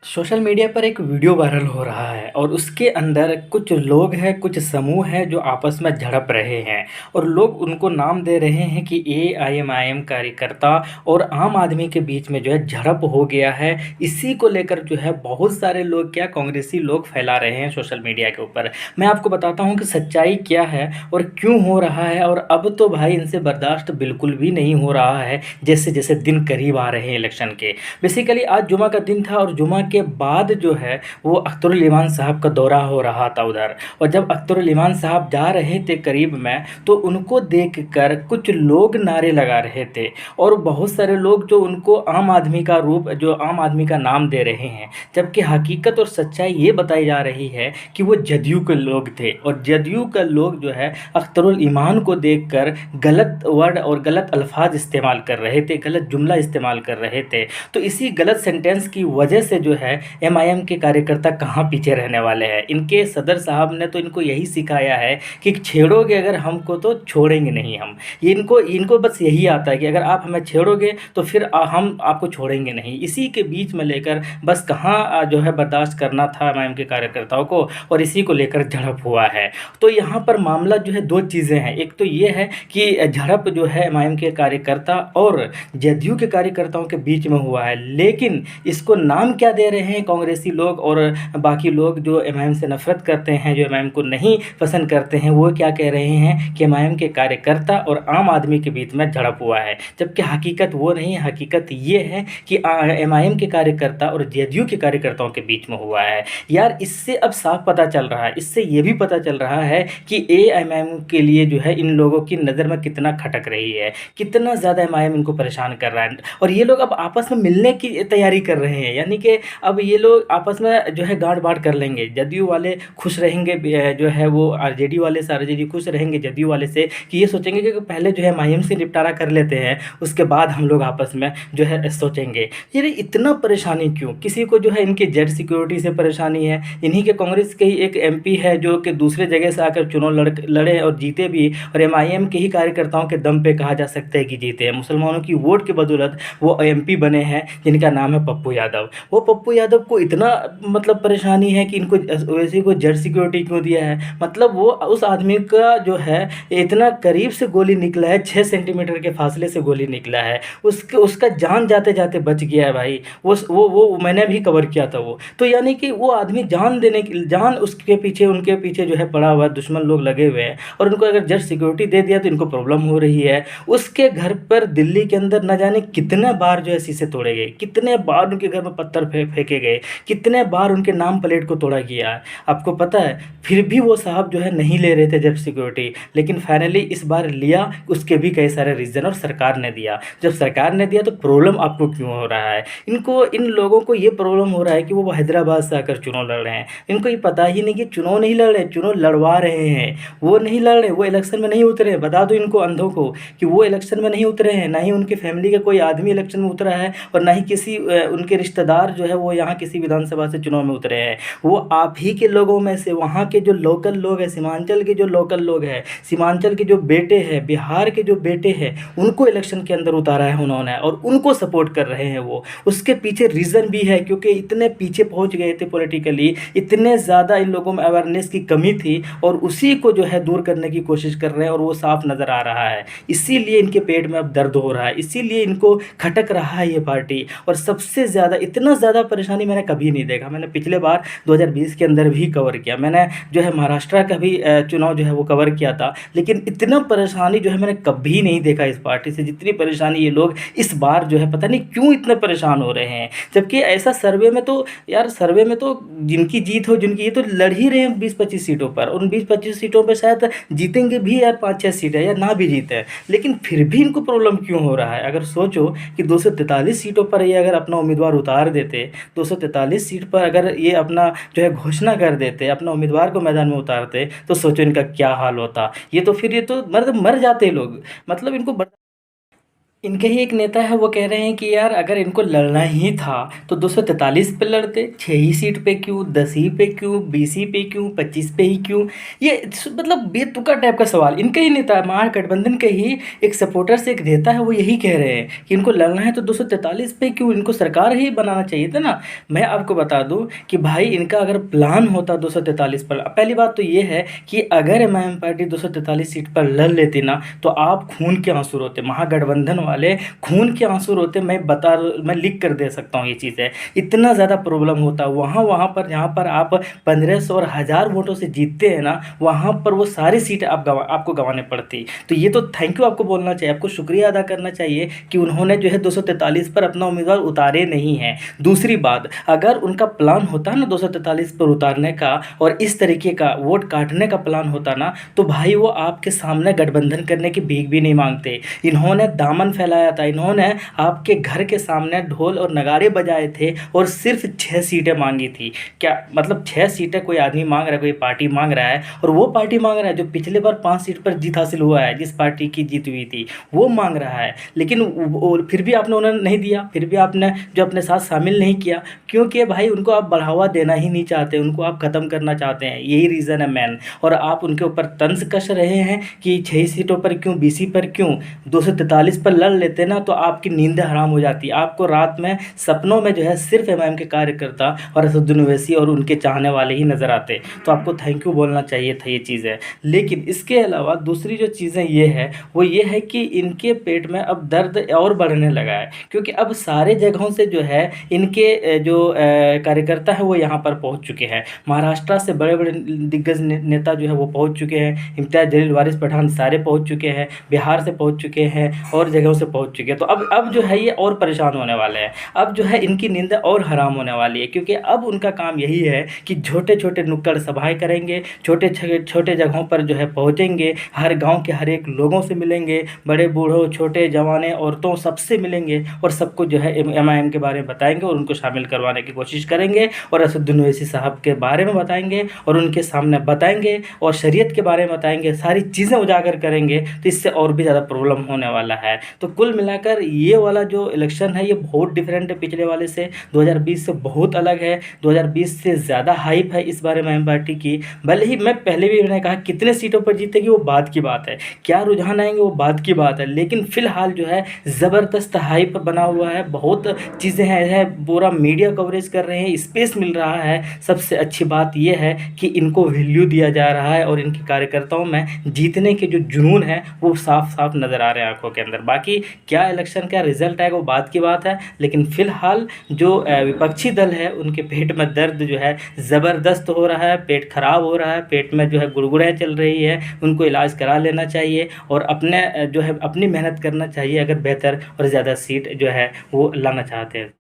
Social media पर एक video viral हो रहा है और उसके अंदर कुछ लोग हैं, कुछ समूह हैं जो आपस में झड़प रहे हैं और लोग उनको नाम दे रहे हैं कि एआईएमआईएम कार्यकर्ता और आम आदमी के बीच में जो है झड़प हो गया है। इसी को लेकर जो है बहुत सारे लोग क्या कांग्रेसी लोग फैला रहे हैं सोशल मीडिया के ऊपर। मैं आपको बताता हूँ कि सच्चाई क्या है और क्यों हो रहा है। और अब तो भाई इनसे बर्दाश्त बिल्कुल भी नहीं हो रहा है, जैसे जैसे दिन करीब आ रहे हैं इलेक्शन के। बेसिकली आज जुमा का दिन था और जुमा के बाद जो है वो अख्तरुल इमान साहब का दौरा हो रहा था उधर। और जब अख्तरुल इमान साहब जा रहे थे करीब में, तो उनको देखकर कुछ लोग नारे लगा रहे थे और बहुत सारे लोग जो उनको आम आदमी का रूप, जो आम आदमी का नाम दे रहे हैं, जबकि हकीकत और सच्चाई ये बताई जा रही है कि वो जदयू के लोग थे। और जदयू का लोग जो है अख्तरुल ईमान को देखकर गलत वर्ड और गलत अल्फाज इस्तेमाल कर रहे थे, गलत जुमला इस्तेमाल कर रहे थे। तो इसी गलत सेंटेंस की वजह से जो है एमआईएम के कार्यकर्ता कहाँ पीछे रहने वाले हैं। इनके सदर साहब ने तो इनको यही सिखाया है कि छेड़ोगे अगर हमको तो छोड़ेंगे नहीं हम। ये इनको इनको बस यही आता है कि अगर आप हमें छेड़ोगे तो फिर हम आपको छोड़ेंगे नहीं। इसी के बीच में लेकर बस कहाँ जो है बर्दाश्त करना था एमआईएम के कार्यकर्ताओं को, और इसी को लेकर झड़प हुआ है। तो यहाँ पर मामला जो है दो चीज़ें हैं। एक तो ये है कि झड़प जो है एमआईएम के कार्यकर्ता और जदयू के कार्यकर्ताओं के बीच में हुआ है, लेकिन इसको नाम क्या दे रहे हैं कांग्रेसी लोग और बाकी लोग जो एमआईएम से नफरत करते हैं, जो एमआईएम को नहीं पसंद करते हैं, वो क्या कह रहे हैं कि एमआईएम के कार्यकर्ता और आम आदमी के बीच में झड़प हुआ है। जबकि हकीकत वो नहीं है। हकीकत ये है कि एमआईएम के कार्यकर्ता और जदयू के कार्यकर्ताओं के बीच में हुआ है। यार इससे अब साफ पता चल रहा है, इससे ये भी पता चल रहा है कि एमआईएम के लिए जो है इन लोगों की नज़र में कितना खटक रही है, कितना ज़्यादा एमआईएम इनको परेशान कर रहा है। और ये लोग अब आपस में मिलने की तैयारी कर रहे हैं, यानी कि अब ये लोग आपस में जो है गांठ बांट कर लेंगे। जदयू वाले खुश रहेंगे, जो है वो आरजेडी वाले से, आरजेडी खुश रहेंगे जदयू वाले से, कि ये सोचेंगे कि पहले जो है एमआईएम से निपटारा कर लेते हैं, उसके बाद हम लोग आपस में जो है सोचेंगे। ये इतना परेशानी क्यों? किसी को जो है इनके जेड सिक्योरिटी से परेशानी है। इन्हीं के कांग्रेस के ही एक एमपी है जो कि दूसरे जगह से आकर चुनाव लड़े और जीते भी, और एमआईएम के ही कार्यकर्ताओं के दम पे कहा जा सकता है कि जीते हैं। मुसलमानों की वोट के बदौलत वो एमपी बने हैं, जिनका नाम है पप्पू यादव। वो पप्पू यादव को इतना मतलब परेशानी है कि इनको वैसे को जेड सिक्योरिटी क्यों दिया है। मतलब वो उस आदमी का जो है इतना करीब से गोली निकला है, 6 सेंटीमीटर के फासले से गोली निकला है, उसका जान जाते जाते बच गया है भाई। वो मैंने भी कवर किया था वो। तो यानी कि वो आदमी जान देने की, जान उसके पीछे, उनके पीछे जो है पड़ा हुआ, दुश्मन लोग लगे हुए हैं, और उनको अगर जेड सिक्योरिटी दे दिया तो इनको प्रॉब्लम हो रही है। उसके घर पर दिल्ली के अंदर न जाने कितने बार जो है शीशे तोड़े गए, कितने बार उनके घर में पत्थर फेंके गए, कितने बार उनके नाम प्लेट को तोड़ा गया है, आपको पता है। फिर भी वो साहब जो है नहीं ले रहे थे जेड सिक्योरिटी, लेकिन फाइनली इस बार लिया। उसके भी कई सारे रीज़न, और सरकार ने दिया। जब सरकार ने दिया तो प्रॉब्लम आपको क्यों हो रहा है? इन लोगों को ये प्रॉब्लम हो रहा है कि वो हैदराबाद से आकर चुनाव लड़ रहे हैं। इनको ये पता ही नहीं कि चुनाव नहीं लड़ रहे, चुनाव लड़वा रहे हैं। वो नहीं लड़ रहे, वो इलेक्शन में नहीं उतरे। बता दो इनको अंधों को कि वो इलेक्शन में नहीं उतरे हैं, ना ही उनकी फैमिली का कोई आदमी इलेक्शन में उतरा है, और ना ही किसी उनके रिश्तेदार जो है वो यहाँ किसी विधानसभा से चुनाव में उतरे हैं। वो आप ही के लोगों में से, वहाँ के जो लोकल लोग हैं, सीमांचल के जो लोकल लोग हैं, सीमांचल के जो बेटे हैं, बिहार के जो बेटे हैं, उनको इलेक्शन के अंदर उतारा है उन्होंने, और उनको सपोर्ट कर रहे हैं वो। उसके पीछे रीज़न भी है, क्योंकि इतने पीछे पहुँच गए थे पॉलिटिकली, इतने ज़्यादा इन लोगों में अवेयरनेस की कमी थी, और उसी को जो है दूर करने की कोशिश कर रहे हैं, और वो साफ नज़र आ रहा है। इसीलिए इनके पेट में अब दर्द हो रहा है, इसीलिए इनको खटक रहा है ये पार्टी। और सबसे ज़्यादा, इतना ज़्यादा परेशानी मैंने कभी नहीं देखा। मैंने पिछले बार 2020 के अंदर भी कवर किया, मैंने जो है महाराष्ट्र का भी चुनाव जो है वो कवर किया था, लेकिन इतना परेशानी जो है मैंने कभी नहीं देखा इस पार्टी से, जितनी परेशानी ये लोग इस बार जो है पता नहीं क्यों इतने परेशान हो रहे हैं। जबकि ऐसा सर्वे में तो यार, सर्वे में तो जिनकी जीत हो, जिनकी ये तो लड़ ही रहे हैं 20-25 सीटों पर, उन 20-25 सीटों पर शायद जीतेंगे भी यार, 5-6 सीटें, या ना भी जीते, लेकिन फिर भी इनको प्रॉब्लम क्यों हो रहा है? अगर सोचो कि 243 सीटों पर ये अगर अपना उम्मीदवार उतार देते, 243 सीट पर अगर ये अपना जो है घोषणा कर देते, अपना उम्मीदवार को मैदान में उतारते, तो सोचो इनका क्या हाल होता। ये तो फिर ये तो मर जाते लोग। मतलब इनको इनके ही एक नेता है, वो कह रहे हैं कि यार अगर इनको लड़ना ही था तो 243 पे लड़ते, 6 ही सीट पे क्यों, 10 ही पे क्यों, 20 ही पे क्यों, 25 पे ही क्यों। ये मतलब बेतुका टाइप का सवाल। इनके ही नेता, महागठबंधन के ही एक सपोर्टर से एक नेता है, वो यही कह रहे हैं कि इनको लड़ना है तो 243 पे क्यों, इनको सरकार ही बनाना चाहिए था ना। मैं आपको बता दूं कि भाई इनका अगर प्लान होता 243 पर, पहली बात तो ये है कि अगर एमआईएम पार्टी 243 सीट पर लड़ लेती ना तो आप खून के आंसू रोते, महागठबंधन वाले खून के आंसू रोते। मैं लिख कर दे सकता हूँ ये चीज़ें। इतना ज़्यादा प्रॉब्लम होता वहाँ वहाँ पर जहाँ पर आप 1500 और 1000 वोटों से जीतते हैं ना, वहाँ पर वो सारी सीटें आपको गंवाने पड़ती। तो ये तो थैंक यू आपको बोलना चाहिए, आपको शुक्रिया अदा करना चाहिए कि उन्होंने जो है 243 पर अपना उम्मीदवार उतारे नहीं हैं। दूसरी बात, अगर उनका प्लान होता ना 243 पर उतारने का और इस तरीके का वोट काटने का प्लान होता ना, तो भाई वो आपके सामने गठबंधन करने की भीख भी नहीं मांगते। इन्होंने दामन फैलाया था, इन्होंने आपके घर के सामने ढोल और नगाड़े बजाए थे और सिर्फ 6 सीटें मांगी थी। क्या मतलब 6 सीटें कोई आदमी मांग रहा है, कोई पार्टी मांग रहा है, और वो पार्टी मांग रहा है जो पिछले बार 5 सीट पर जीत हासिल हुआ है, जिस पार्टी की जीत हुई थी वो मांग रहा है। लेकिन फिर भी आपने उन्हें नहीं दिया, फिर भी आपने जो अपने साथ शामिल नहीं किया, क्योंकि भाई उनको आप बढ़ावा देना ही नहीं चाहते, उनको आप ख़त्म करना चाहते हैं, यही रीज़न है मैन। और आप उनके ऊपर तंज कस रहे हैं कि 6 सीटों पर क्यों, 20 पर क्यों, 243 पर लड़ लेते ना तो आपकी नींद हराम हो जाती। आपको रात में सपनों में जो है सिर्फ एमआईएम के कार्यकर्ता और असदुद्दीन ओवैसी और उनके चाहने वाले ही नज़र आते। तो आपको थैंक यू बोलना चाहिए था ये चीज़ें। लेकिन इसके अलावा दूसरी जो चीज़ें ये है वो ये है कि इनके पेट में अब दर्द और बढ़ने लगा है, क्योंकि अब सारे जगहों से जो है इनके जो कार्यकर्ता है वो यहाँ पर पहुँच चुके हैं। महाराष्ट्र से बड़े बड़े दिग्गज नेता जो है वो पहुँच चुके हैं, इम्तियाज़ जलील, वारिस पठान सारे पहुँच चुके हैं, बिहार से पहुँच चुके हैं और जगहों से पहुँच चुके हैं। तो अब जो है ये और परेशान होने वाले हैं, अब जो है इनकी नींद और हराम होने वाली है, क्योंकि अब उनका काम यही है कि छोटे छोटे नुक्कड़ सभाएं करेंगे, छोटे छोटे जगहों पर जो है पहुँचेंगे, हर गाँव के हर एक लोगों से मिलेंगे, बड़े बूढ़ों छोटे जवाने औरतों सबसे मिलेंगे और सबको जो है एमआईएम के बारे में बताएंगे और उनको शामिल करवाने की कोशिश करेंगे और असदुद्दीन ओवैसी साहब के बारे में बताएंगे और उनके सामने बताएंगे और शरीयत के बारे में बताएंगे, सारी चीज़ें उजागर करेंगे। तो इससे और भी ज़्यादा प्रॉब्लम होने वाला है। तो कुल मिलाकर ये वाला जो इलेक्शन है ये बहुत डिफरेंट है पिछले वाले से, 2020 से बहुत अलग है। 2020 से ज़्यादा हाइप है इस बारे में एम पार्टी की। भले ही मैं पहले भी मैंने कहा कितने सीटों पर जीतेगी वो बात की बात है, क्या रुझान आएंगे वो बात की बात है, लेकिन फिलहाल जो है ज़बरदस्त हाइप बना हुआ है, बहुत चीज़ें हैं, पूरा मीडिया कवरेज कर रहे हैं, स्पेस मिल रहा है। सबसे अच्छी बात यह है कि इनको वैल्यू दिया जा रहा है और इनके कार्यकर्ताओं में जीतने के जो जुनून है वो साफ साफ नज़र आ रहे हैं आंखों के अंदर। बाकी क्या इलेक्शन का रिजल्ट आएगा वो बात की बात है, लेकिन फिलहाल जो विपक्षी दल है उनके पेट में दर्द जो है ज़बरदस्त हो रहा है, पेट खराब हो रहा है, पेट में जो है गुड़गुड़ाएँ चल रही है, उनको इलाज करा लेना चाहिए और अपने जो है अपनी मेहनत करना चाहिए अगर बेहतर और ज़्यादा सीट जो है वो लाना चाहते हैं।